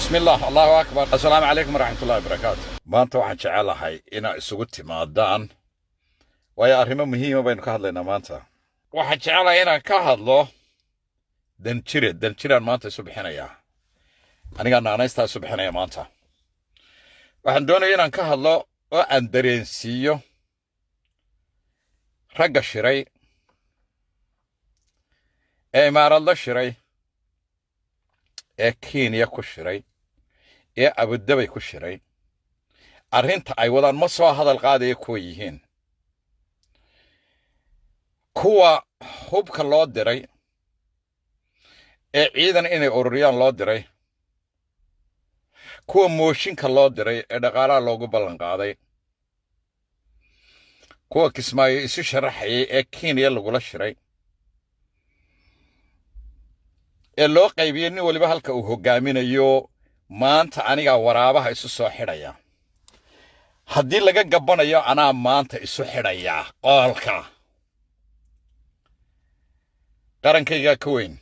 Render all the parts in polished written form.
بسم الله أكبر. السلام عليكم ورحمة الله وبركاته. maanta waxaan jecelahay inaan isugu timaadaan waayo arrimo muhiima baynu ka hadlaynaa maanta. waxaan jecelahay inaan ka hadlo danjiraan maanta isu bixinayaa. anigaa naanaystaa isu bixinaya maanta. waxaan doonayaa inaan ka hadlo oo aan dareensiiyo ragga shiray ee imaaradla shiray ee Kenya ku shiray ee Abu Dhabi ku shiray arrinta ay wadaan ma soo hadal qaadaya kuwa yihiin kuwa hubka loo diray ee ciidan inay ururiyaan loo diray kuwa mooshinka loo diray ee dhaqaalaha loogu ballan qaaday kuwa kismaayo isu sharaxayay ee Kenya lagula shiray ee loo qaybiyay nin waliba halka uu hogaaminayo maanta aniga waraabaha isu soo xidhaya haddii laga gabanayo anaa maanta isu xidhaya qoolka qarankayga ka weyn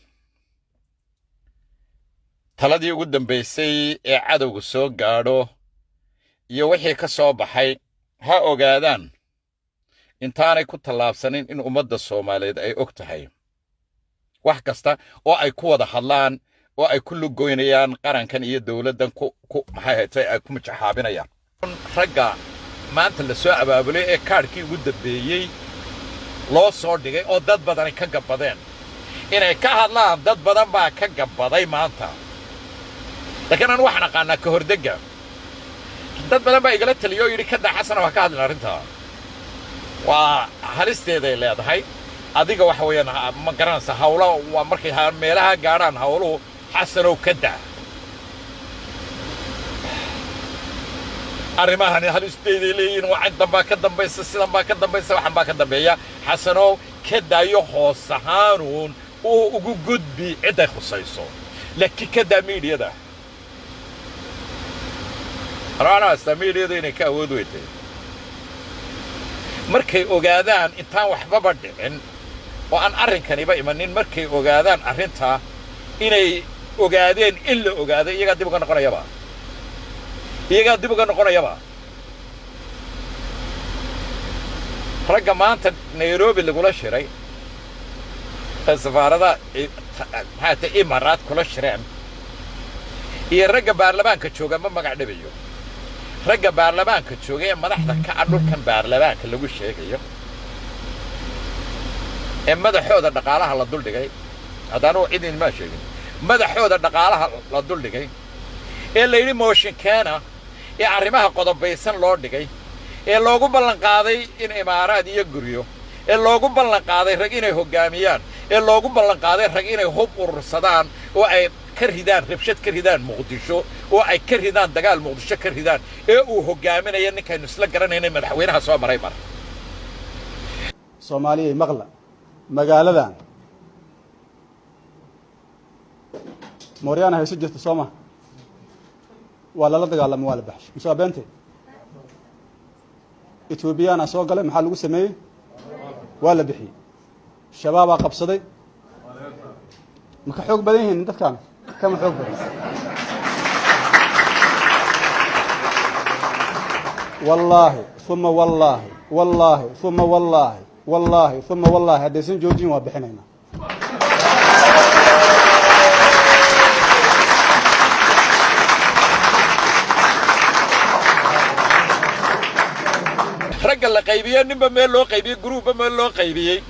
taladii ugu dambaysay ee cadowga soo gaadho iyo wixii ka soo baxay ha ogaadaan intaanay ku tallaabsanin in ummadda Soomaaliyeed ay og tahay wax kasta oo ay ku wada hadlaan oo ay ku lugoynayaan qarankan iyo dawladdan maxay haytay ay ku majaxaabinayaan ragga maanta la soo abaabulay ee kaarkii ugu dambeeyay loo soo dhigay oo dad badan ka gabadeen inay ka hadlaan dad badan baa ka gabaday maanta laakiin aan waxaan aqaanaa ka hordega dad badan baa igala taliyo yiri ka daxasana wax ka hadlin arrinta waa halisteeday leedahay adiga waxa weeyaan ma garanaysa hawlo waa markay meelaha gaaraan hawluhu xasanow ka daa arrimahan halisteeday leeyihiin waxaan dambaa ka dambaysa sidan baa ka dambaysa waxaan baa ka dambeeya xasanow ka daayo hoos ahaanuun oo ugu gudbi cid ay khusayso laakiin ka daa miidiyada raana miidiyada inay ka awood weytay markay ogaadaan intaan waxbaba dhicin oo aan arrinkaniba imanin markay ogaadaan arrinta inay ogaadeen in la ogaaday iyaga dib uga noqonayaba ragga maanta Nairobi lagula shiray safaarada haata Imaaraat kula shireen iyo ragga baarlamaanka jooga ma magac dhabayo ragga baarlamaanka jooga ee madaxda ka dhulkan baarlamaanka lagu sheegayo ee madaxooda dhaqaalaha la dul dhigay hadana cidin ma sheegin madaxooda dhaqaalaha la dul dhigay ee la yiri mooshin keena ee arrimaha qodobaysan loo dhigay ee loogu ballan qaaday in Imaaraad iyo guriyo ee loogu ballan qaaday rag inay hogaamiyaan ee loogu ballan qaaday rag inay hub urursadaan oo ay ka ridaan rabshad ka ridaan Muqdisho oo ay ka ridaan dagaal Muqdisho ka ridaan ee uu hogaaminayo ninkan isla garanayna madaxweynaha soo maray mar Soomaaliya maqla magaaladan Mooriyaana hayso jirta Sooma waa la dagaalamay waa la baxshay musaabante Ethiopiana soo galay maxaa lagu sameeyay waa la bixiyay shabaab qabsaday ma ka xoog badan yihiin dadkan kama xoog badan wallahi thumma wallahi hadaysan joojin waa bixinayna ragga la qaybiyay ninba meel loo qaybiyay gruubba meel loo qaybiyay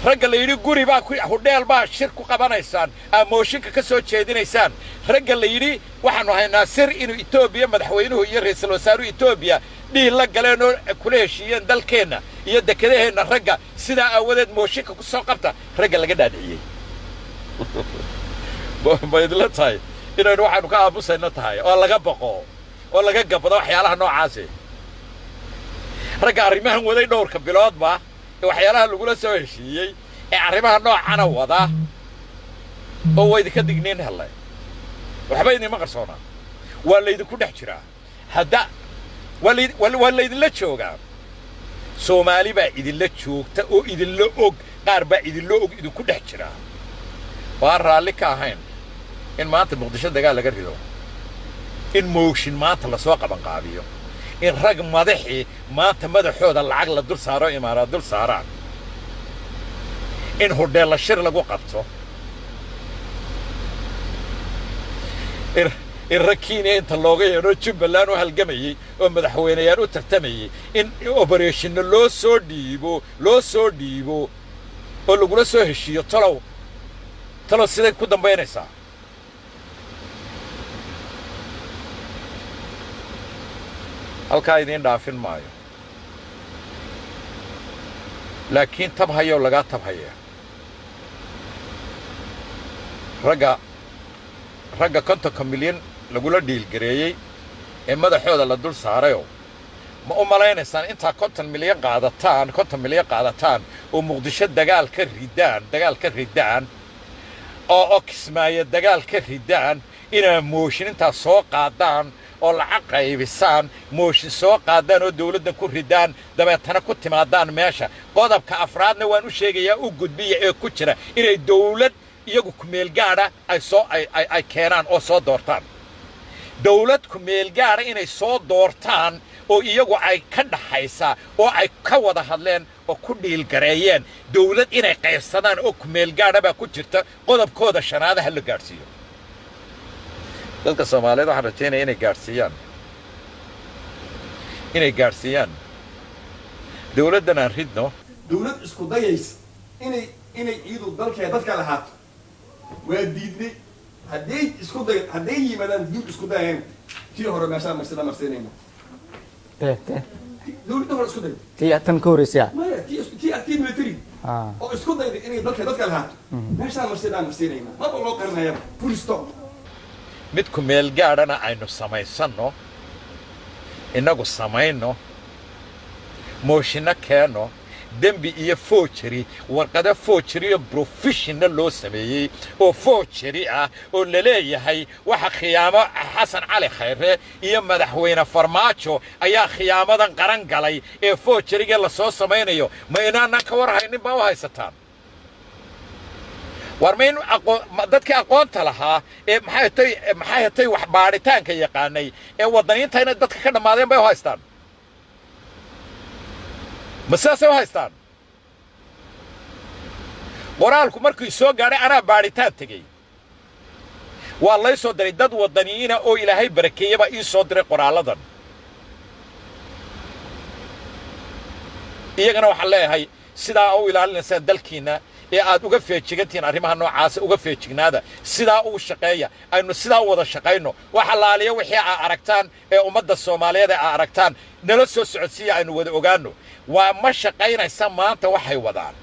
ragga la yiri guri baa ku hudheel baa shir ku qabanaysaan mooshinka ka soo jeedinaysaan ragga la yiri waxaanu haynaa sir inuu Itoobiya madaxweynuhu iyo ra'iisul wasaaruhu Itoobiya dhil la galeen oo kula heshiiyeen dalkeena iyo dekedaheena ragga sida awadeed mooshinka ku soo qabta ragga laga dhaadhiyay baydla tahay inaynu waxaanu ka aamusayna tahay oo laga baqo oo laga gabado waxyaalaha noocaas ragga arrimahan waday dhowrka biloodba waxyaalaha lagula soo heshiiyay ee arrimaha noocana wada oo way ka digneyn helay waxba idin qarsoona waa la idin ku dhex jiraa hadda waa la idin la joogaa Soomaali baa idin la joogta oo idin la og qaar baa idin la og idin ku dhex jiraa waa raalli ka ahayn in maanta muqdisho dagaal laga rido in mooshin maanta la soo qaban qaabiyo in rag madaxii maanta madaxooda lacag la dul saaro imaaraad dul saaraan in hodheella shir lagu qabto in rakiina inta looga yeedho jubbaland u halgamayey oo madaxweyneyaan u tartamayey in oberationna loo soo dhiibo oo lagula soo heshiiyo talow siday ku dambaynaysaa halkaa idiin dhaafin maayo laakiin tab hayow lagaa tab haya ragga 50 milyan lagula dhiilgareeyey ee madaxooda la dul saarayo ma u malaynaysaan intaa 50 milyan qaadataan oo muqdisho dagaal ka ridaan oo Kismaayo dagaal ka ridaan inaa mooshin intaa soo qaadaan oo lacag qaybisaan mooshin soo qaadaan oo dawladda ku ridaan dabeetana ku timaadaan meesha qodobka afraadna waan u sheegayaa u gudbiya ee ku jira inay dawlad iyagu ku meel gaara ay keenaan oo soo doortaan dawlad ku meel gaara inay soo doortaan oo iyagu ay ka dhaxaysa oo ay ka wada hadleen oo ku dhiilgareeyeen dawlad inay qaybsadaan oo ku meel gaara baa ku jirta qodobkooda shanaadaha la gaarsiiyo dadka Soomaaliyeed waxaan rajaynayaa inay gaarsiiyaan dawladdan aan ridno dawlad isku dayaysa inay ciidu dalkeeda dadka lahaato waa diidnay hadday yimaadaan dib isku dayeen tii hore meesha marsinayna dawladda hore isku day tii tan ka horeysa maya tii military oo isku dayday inay dalkeeda dadka lahaato meesha marsinayna maba loo qarinaya full stop mid ku meel gaarana aynu samaysanno inagu samayno mooshinna keeno dembi iyo forgery warqada forgery iyo professional loo sameeyey oo forgery ah oo la leeyahay waxa khiyaamo Xasan Cali Khayre iyo madaxweyne Farmaajo ayaa khiyaamadan qaran galay ee forgeryga la soo samaynayo ma inaana ka war haynin baa u haysataan warmayn dadkii aqoonta lahaa ee maxay hatay wax baaritaanka yaqaanay ee wadaniinta inay dadka ka dhamaadeen bay u haystaan مساسة وهايستان qoraalku markii soo gaaray anaa baaritaan tagay والله soo diray dad wadaniina oo Ilaahay barakeeyaba ii soo diray qoraaladan iyagana waxa leeyahay sidaa oo ilaalinaysa dalkiina ee aad uga feejigantiin arrimaha noocaas uga feejignaada sidaa uu shaqeeya aynu sidaa wada shaqeyno waxa laaliya wixii aad aragtaan ee ummadda Soomaaliyeed aad aragtaan nala soo socodsiya aynu wada ogaano waa ma shaqeynaysa maanta waxay wadaan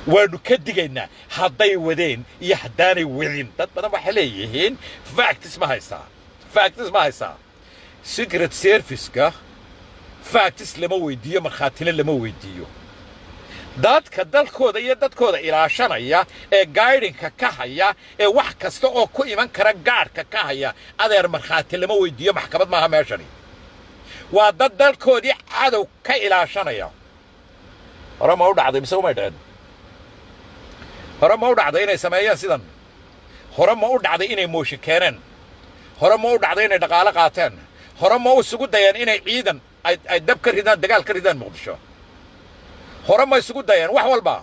waanu ka digaynaa hadday wadeen iyo haddaanay wadin dad badan waxa leeyihiin facts ma haysaa secret service-ka facts lama weydiiyo markhaatina lama weydiiyo dadka dalkooda iyo dadkooda ilaashanaya ee guiding-ka ka haya ee wax kasta oo ku iman kara gaarka ka haya adeer markhaati lama weydiiyo maxkamad maaha meeshani waa dad dalkoodii cadow ka ilaashanaya hore ma u dhacday mise uma dhicin hore ma u dhacday inay sameeyaan sidan hore ma u dhacday inay mooshin keeneen hore ma u dhacday inay dhaqaale qaateen hore ma u isugu dayeen inay ciidan ay dab ka ridaan dagaal ka ridaan muqdisho hore ma isugu dayeen wax walba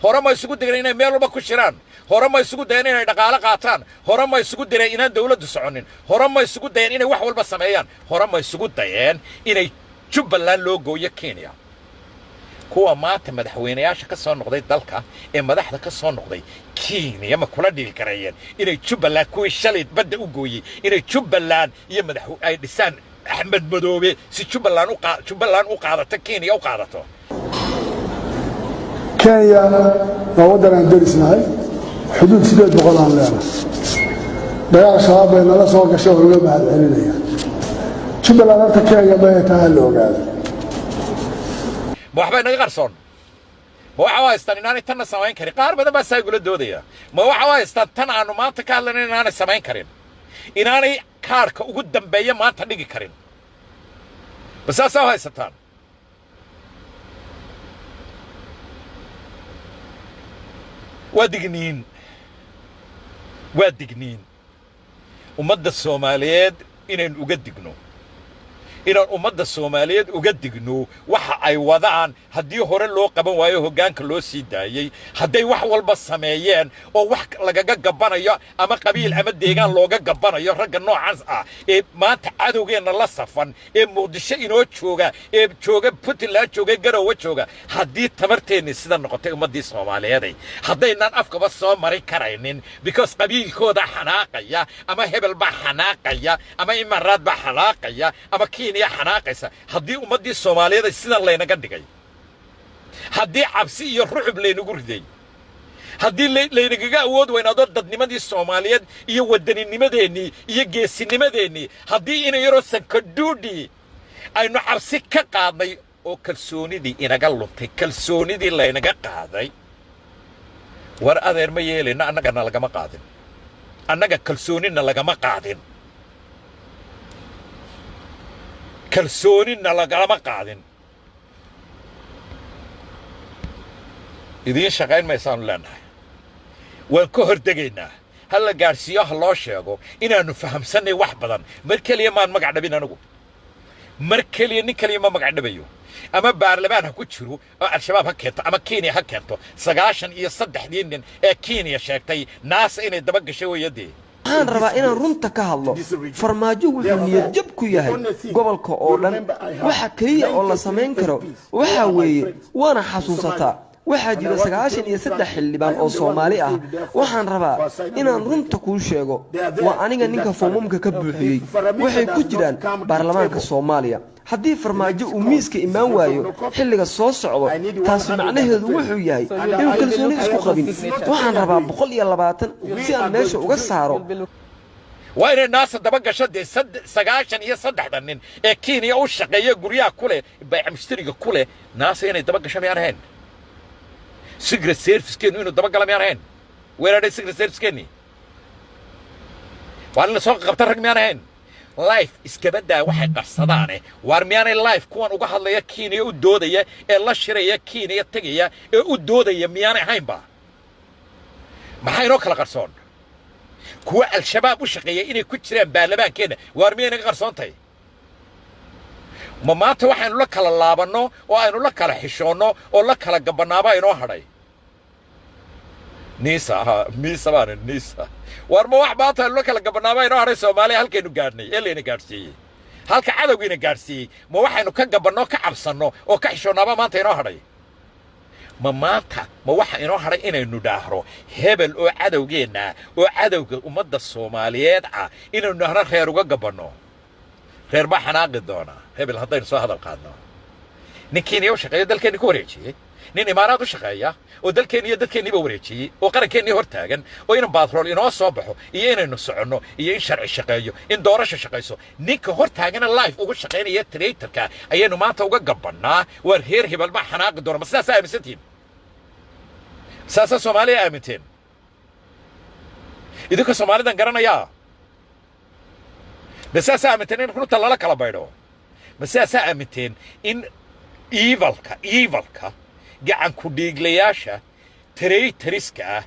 hore ma isugu dayeen inay meel walba ku shiraan hore ma isugu dayeen inay dhaqaale qaataan hore ma isugu dayeen inaan dawladdu soconin hore ma isugu dayeen inay wax walba sameeyaan hore ma isugu dayeen inay Jubbaland loo gooyo Kenya kuwa maanta madaxweynayaasha ka soo noqday dalka ee madaxda ka soo noqday Kenya ma kula dhiil karayeen inay Jubbaland kuwii shalay badda u gooyay inay Jubbaland iyo madaxweyne ay dhisaan Axmed Madoobe si Jubbaland u qaadato Kenya u qaadato Kenya waa wadan aan derisnahay xuduud 800 aan leeyahay dagaal shabaab ay nala soo gashay oo loo mahad celinaya Jubbaland horta Kenya ma tahay la ogaado ma waxba inaga qarsoon ma waxa haystaan inaanay tan samayn karin qaar badan baa saygula doodaya ma waxa haystaan tan aanu maanta ka hadlaynaa inaanay samayn karin inaanay kaarka ugu dambeeya maanta dhigi karin basaasa haysataan waa digniin وادقنين ومدى الصوماليات إنن أقدقنو inaan ummadda Soomaaliyeed uga digno waxa ay wadaan hadii hore loo qaban waayo hoggaanka loo sii daayay haday wax walba sameeyeen oo wax lagaga gabanayo ama qabiil ama deegaan looga gabanayo ragga noocaas ah ee maanta cadowgeena la safan ee Muqdisho inoo jooga ee jooga Puntland jooga Garowe jooga hadii tamarteeni sida noqotay ummadii Soomaaliyeed hadaynan afkaba soo mari karaynin because qabiilkooda xanaaqaya ama hebel ba xanaaqaya ama imaraad ba xanaaqaya ama يا حناقيسة هدي أمدي الصومالية ده سيدا الله ينقدقي هدي عبسي يروح بلي نقردي هدي لي نقا أود وين أضد نمدي الصومالية يودني نمديني يجيسي نمديني هدي إنه يروسن كدودي أي عبسي كقاضي أو كلسوني دي إنا قالوا كلسوني دي الله ينقاضي ور أذير ما يلي أنا قلنا لقى ما قاضي أنا كلسوني لقى ما قاضي كلسوني نلقى ما قاعدين إذا شغالين ما يصيرون لنا وانكهر دقينا هلا جارسياه الله شيء إنا نفهم سنة واحدة مركلية ما مقعد بينا نقول مركلية نكلية ما مقعد بيو أما بارلمان هكوتشرو الشباب هكيت أما كينيا هكيتو سقاشن يصدح دين كينيا شاكتي ناس إني دبق شوي يدي waxaan rabaa inaan runta ka hadlo farmaajo wuxuu niyad jab ku yahay gobolka oo dhan waxa kaliya oo la sameyn karo waxa weeye waana xasuusataa waxaa jira 93 xildhibaan oo Soomaali ah waxaan rabaa inaan runta ku sheego waa aniga ninka foomumka ka buuxiyay waxay ku jiraan baarlamaanka Soomaaliya haddii farmaajo uu miiska imaan waayo xilliga soo socdo taas macnaheedu wuxuu yahay inuu kalsooni isku qabin waxaan rabaa 120 si aan meesha uga saaro وين الناس دبقة شدة سجاشن يصدح ذنين كينيا أو شقية قرية كله بمشتري كله ناس هنا دبقة شم يارهن سيجرت سيرفس كينو إنه دبقة لم يارهن وين هذا سيجرت سيرفس كيني وأنا سوق قبتر رقم يارهن لايف إسكبدا واحد قصدانه وارميان اللايف كون وقحط لي كينيا ودودية الله شرية كينيا تجية ودودية ميان هايمبا ما هاي روك لقرصون كوا الشباب وشقية إني كتير بالبان كده وارميان قرصونتي ما توحن لك على اللابنو وإنه لك على حشونو ولك على جبنابا إنه هراي نيسا ميسا بان نيسا وارمو واحد باطل لك على جبنابا إنه هراي سومالي هل كينو قارني إللي نقارسي هل كعادو كينو قارسي ما واحد إنه كجبنو كعبسنو أو كحشونابا ما أنت إنه هراي ما واحد إنه هراي إنه نداهرو هبل أو عادو جينا أو عادو ومد الصوماليات إنه نهر خير وجبنو خير ما حناقد دونا هبل هذين صح هذا القادنا نكيني وشقية دل كني كوريتشي نين إمارات وشقية ودل كني بوريتشي وقرن كني هرتاجن وين باثرول إنه صبحه ين إنه سعنه ين شرع الشقية إن دورش الشقيسو نيك هرتاجن اللايف وشقية يتريتر كا أينو ما توجا جبنا ورهير هبل ما حناقد دونا بس ساسا أمستين ساسا سومالي أمتين إذا كسومالي دنقرنا يا بس أمتين كله طلع لك على بيرو بس أمتين إن إيفالكا جعن كوديج لياشة تريسكا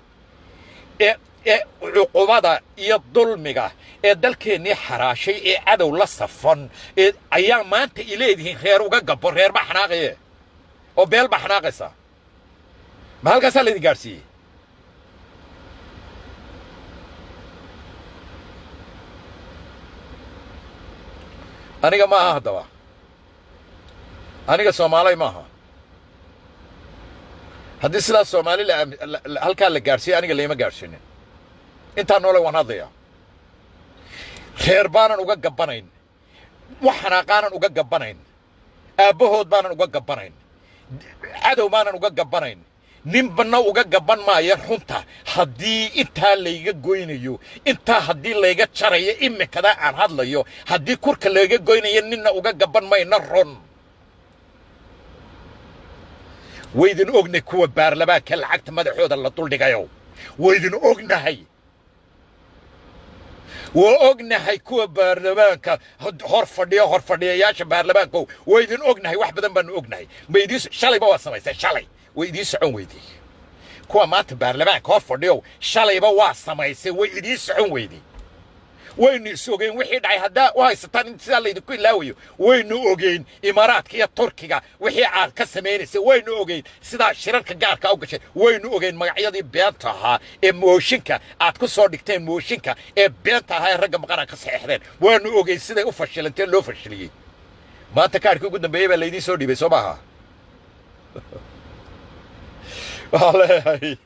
عقوبة يضلمجا دلكني حراشي عدو لصفن أيام ما أنت إليه خير وجبر خير بحناقية أو بيل بحناقيسا ما هالكسر اللي جارسي أنا ما هذا أنا كسومالي ما هذا سلا سومالي لا هل كان لجارسي أنا اللي ما جارسيني أنت نولا وناضية خير بانا نوجا جبانين وحنا قانا نوجا جبانين أبوهود بانا نوجا جبانين عدو بانا نوجا جبانين نبنا وجا جبان ما يرحمته هدي أنت اللي جوينيو أنت هدي اللي جت شرعي إما كذا عن هذا ليو هدي كورك اللي جت جويني ننا وجا جبان ما ينرون ويدن أغنى كوا بارلبا كل عقد مدحود الله طول دقايو ويدن أغنى هاي وأغنى هاي كوا بارلبا ك هرفدية ياش بارلبا كوا ويدن أغنى هاي واحد بدن بن أغنى هاي بيديس شالي بوا سماي شالي ويديس عون ويدي kuwa maanta baarlamaanka hor fadhiyow shalayba waa samaysay way idiin socon weydii waynu is ogeyn wixii dhacay haddaa u haysataan in sidaa laydinku ilaawayo waynu ogeyn imaaraadka iyo turkiga wixii aad ka samaynaysay waynu ogeyn sidaa shirarka gaarka u gashay waynu ogeyn magacyadii beenta ahaa ee mooshinka aad ku soo dhigteen mooshinka ee beenta ahaa ee ragga maqana ka saxeexdeen waanu ogeyn siday u fashilanteen loo fashiliyey maanta kaarkii ugu dambeeyey baa laydiin soo dhiibay soo maaha waxaa leeyahay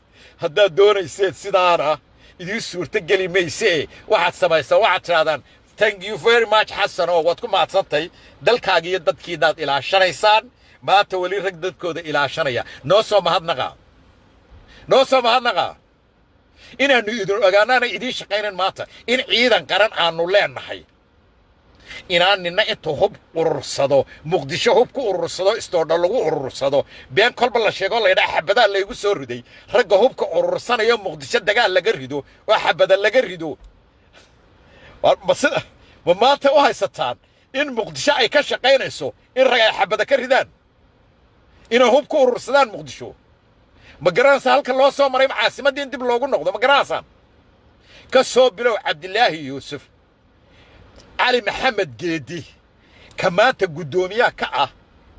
haddaad doonayseen sidaana idiin suurto geli mayse waxaad samaysaa waxaad tidhahdaan thank you very much xasan oo waad ku mahadsantay dalkaaga iyo dadkiinaad ilaashanaysaan maanta weli rag dadkooda ilaashanaya noo soo mahadnaqa inaannu idin ogaanaana idiin shaqaynan maanta in ciidan qaran aanu leennahay inaan nina intuu hub urursado muqdisho hub ku urursado istoodha lagu urursado been kolba la sheego laydhaa xabadaa laygu soo riday ragga hubka urursanayo muqdisho dagaal laga rido oo xabada laga rido ma maanta u haysataan in muqdisho ay ka shaqaynayso in rag ay xabada ka ridaan inay hub ku urursadaan muqdisho ma garanaysaa halka loo soo maray caasimaddii in dib loogu noqdo ma garanaysaan ka soo bilow cabdilaahi yuusuf علي محمد جيدي كمان تقدوميا كأ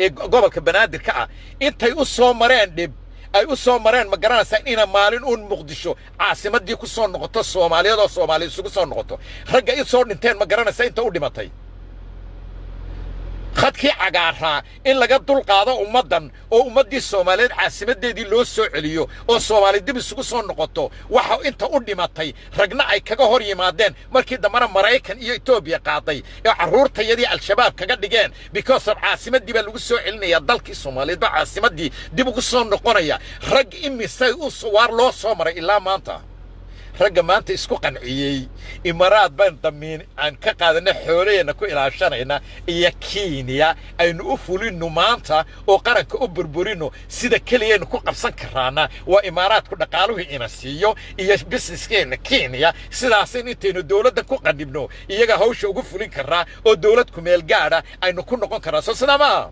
قبل كبنادر كأ أنت يوصل مرين دب أي وصل مرين مقرنا سائنا مالين أون مقدشو عاصمة دي كسر نقطة الصومالية ده الصومالية سو كسر نقطة رجع يصير نتين مقرنا سائن تقول متى خد كي عجارها إن لقد طول قاضي أمدن أو أمدي الصومالية عاصمة دي لو سعليو أو الصومالية دي بس كسر نقطة وحو أنت قول متى رجنا أي كجهوري مادين مركي دمرة مرايكن إثيوبيا قاضي عرور تيدي الشباب كجد جان بكسر عاصمة دي بلو سعلني يضل كي الصومالية ده عاصمة دي بكسر نقطة رج إمي سي أسوار لو صومرة إلا ما أنت رجع ما أنت إسكو قنعي إمارات بين ضمين عن كقادنا حورينا كو إلى عشاننا يكينيا أي نقفلينو ما أنت وقرنك أبربرينو سيدا كليين كو قبسان كرانا وإمارات كو نقالوه إنسيو إيش بسنس كينيا سيدا سنتين الدولة كو قدمنو إيجا هوشو قفلين كرا ودولة كميل قادة أي نكون نقون كرا سوسنا ما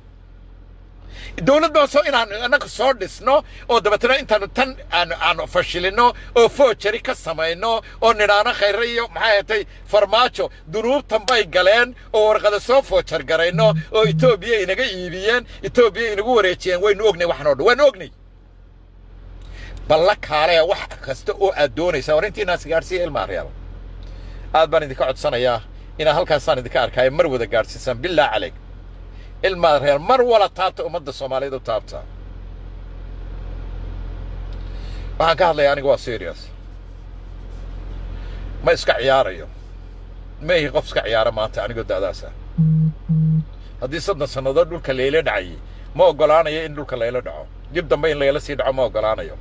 الدولة بس أنا كسر دسنو أو دبتنا أنت نتن أنا فشلنا أو فوت شركة سماينو أو نرانا خيرية معايتي فرماتشو دروب تنباي قلين أو ورقة سو فوت شرقرينو أو إثيوبيا ينجا يبيان إثيوبيا ينجو وريتين وين أغني وحنود وين أغني بالك عليه واحد كستو أدوني سورنتي ناس جارسي الماريال أدبان إذا قعد سنة يا إن هالكاسان إذا كاركاي مرو ذا جارسي سن بالله عليك الماريال مر ولا تابت أمد الصومالية دو تابتها waxaan ka hadlayaa anigu waa serious ma iska ciyaarayo ma ihi qof iska ciyaara maanta anigu daadaasa haddii 3 sannadood dhulka leela dhacay ma ogolaanayo in dhulka leela dhaco dib dambe in leela sii dhaco ma ogolaanayo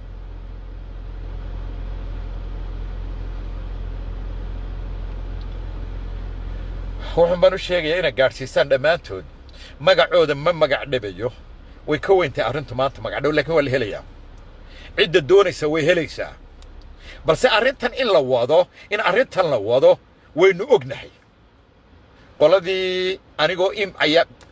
waxaan baan u sheegayaa inay gaarsiisaan dhammaantood magacooda ma magac dhabayo way ka weyntahay arrintu maanta magac dhow laakiin waa la helayaa cidda doonaysa way helaysaa balse arrintan in la wado in arrintan la wado waynu ognahay qoladii anigoo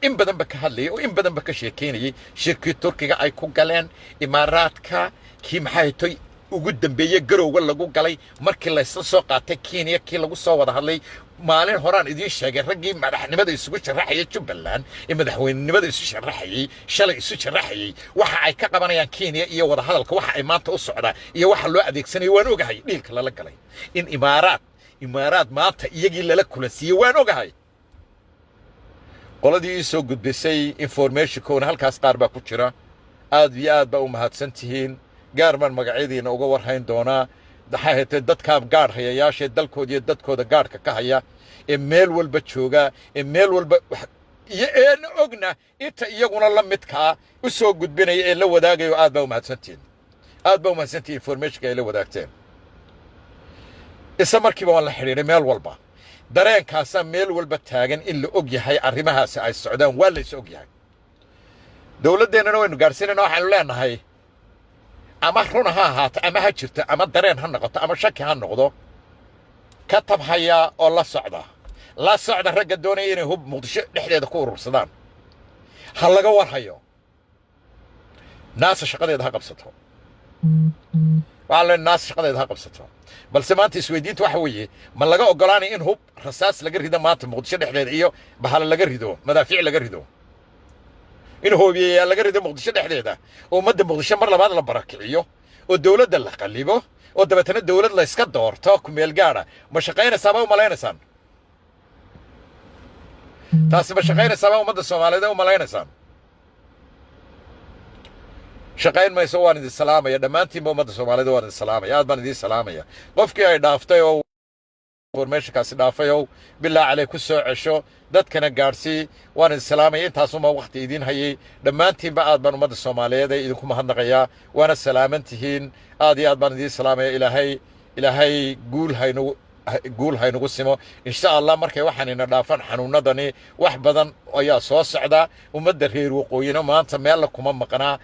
in badanba ka hadlayay oo in badanba ka sheekeynayay shirkii turkiga ay ku galeen imaaraadka kii maxay tahay ugu dambeeyay garowga lagu galay markii la soo qaatay Kenya kii lagu soo wada hadlay maalin horaan idin sheegay raggii madaxnimada isugu sharaxay Jubbaland ee madaxweynenimada isu sharaxay shalay isu sharaxay waxa ay ka qabanayaan Kenya iyo wada hadalka waxa ay maanta u socdaa iyo waxa loo adeegsanay waan ogahay dhiilka la galay in imaaraad maanta iyagii la kulansiiyay waan ogahay qoladii soo gudbisay information koona halkaas qaar baa ku jira aad iyo aad baa u mahadsantihiin gaarman magacyadiina uga warhayn doonaa dhaxaytay dadka gaar hayayaasha dalkooda iyo dadkooda gaarka ka haya ee meel walba jooga ee meel walba iyo ogna inta iyaguna la midka u soo gudbinaya ee la wadaagayo aad baa u mahadsantihiin information ay la wadaagteen isla markiiba waan la xiriiray meel walba dareenkaasa meel walba taagan in la og yahay arrimahaas ay socdaan waa la is og yahay dawladdeennana waynu gaarsiinayna waxaanu leenahay ama run ha ahaato ama ha jirto ama dareen ha noqoto ama shaki ha noqdo ka tabhaya oo la socda ragga doonaya inay hub muqdisho dhexdeeda ku urursadaan ha laga warhayo naasa shaqadeeda ha qabsato وعلى الناس شغلة هذا قبصتها بل سمعت اسويديت وحويه ما لقى أقولاني إن هو رصاص لقى ريده مات مقدش نحن إياه بحال لقى ريده مدافع لقى ريده إن هو بي لقى ريده مقدش نحن ده ومد مقدش مرة بعد لبركعيه والدولة ده اللي قلبه ودبتنا الدولة اللي يسكت دور تاكم يلقانا مش قينا سبا وملايين سان تاس مش قينا سبا ومد الصومالي ده وملايين سان شقين ما يسوون دي السلامة يا دمانتي مد الصومالي ده وان السلامة يا أدبان دي السلامة يا قفك يا دافتيو فورميش كاس دافيو بالله عليك السوء دad kana gaarsi waan idin salaamay intaasoo ma waqti idin hayay dhammaantiin ba aad baan ummadda Soomaaliyeed ee idinku mahadnaqayaa waana salaamantihiin aad iyo aad baan idin salaamay ilaahay guul haynugu simo insha Allah markay waxaan ina dhaafan xanuunadani wax badan ayaa soo socda ummadda reer waqooyina maanta meel kuma maqnaa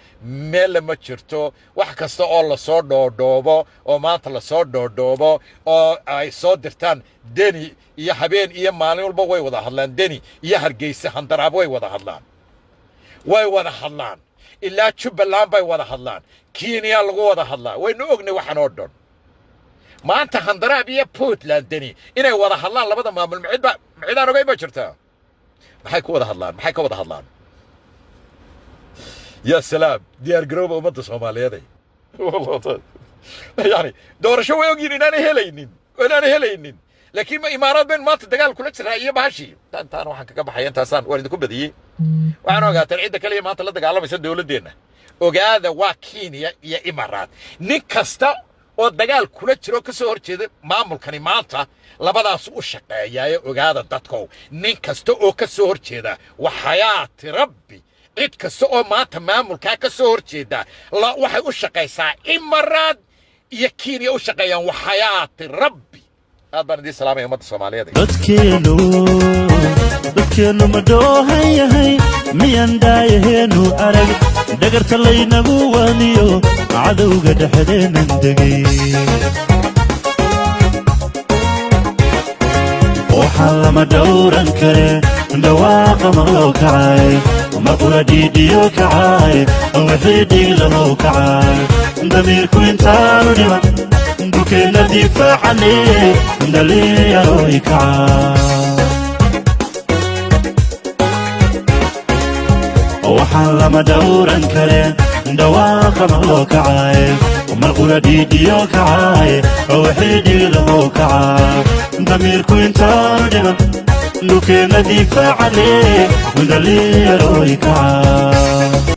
meel ma jirto wax kasta oo la soo dhoodhoobo oo maanta la soo dhoodhoobo oo ay soo dirtaan deni iyo habeen iyo maalin walba way wada hadlaan deni iyo hargeysa handaraab way wada hadlaan ilaa Jubbaland bay wada hadlaan Kenya lagu wada hadlaa waynu ognay waxaan oo dhan maanta handaraab iyo Puntland deni inay wada hadlaan labada maamul micdaan ogay ma jirtaa maxay ka wada hadlaan يا سلام ديار جروب ummadda Soomaaliyeed والله يعني doorasho way ogyiin inaan helaynin لكن ما إمارات بين ما تدقال كل شيء رأيه بهالشيء أنت أنا وحنا كجبح أنت أصلا وردكم بديه وأنا قاعد العيد كلية ما تلدق على مسد ولدينا وقاعد واكين يا إمارات نكستا ودقال كل شيء كسور كذا ما ممكن ماتا لبدا سوء الشقاية وقاعد تدقو نكستا وكسور كذا وحياة ربي إتكستا ما تمام كسور كذا لا وحي الشقاية إمارات يكيني الشقاية وحياة ربي أبان دي سلامة يا أمة الصومالية دي بدكينو مدوهاي هاي ميان دايهينو أرق دقرت اللي نبوانيو عدو قد حدين اندقي وحال مدورا كري دواق ملوكعاي ومقولا ديديو كعاي وحيدي للوكعاي دميركو انتانو ديوان دوكينا دفاع عليه دليل يا رويكا وحال مدورا كرين دواق ملوكعاي ومرقولا ديديو كعاي وحيدي للوكعاي دميركو انتانو ديما دوكينا دفاع عليه دليل يا رويكا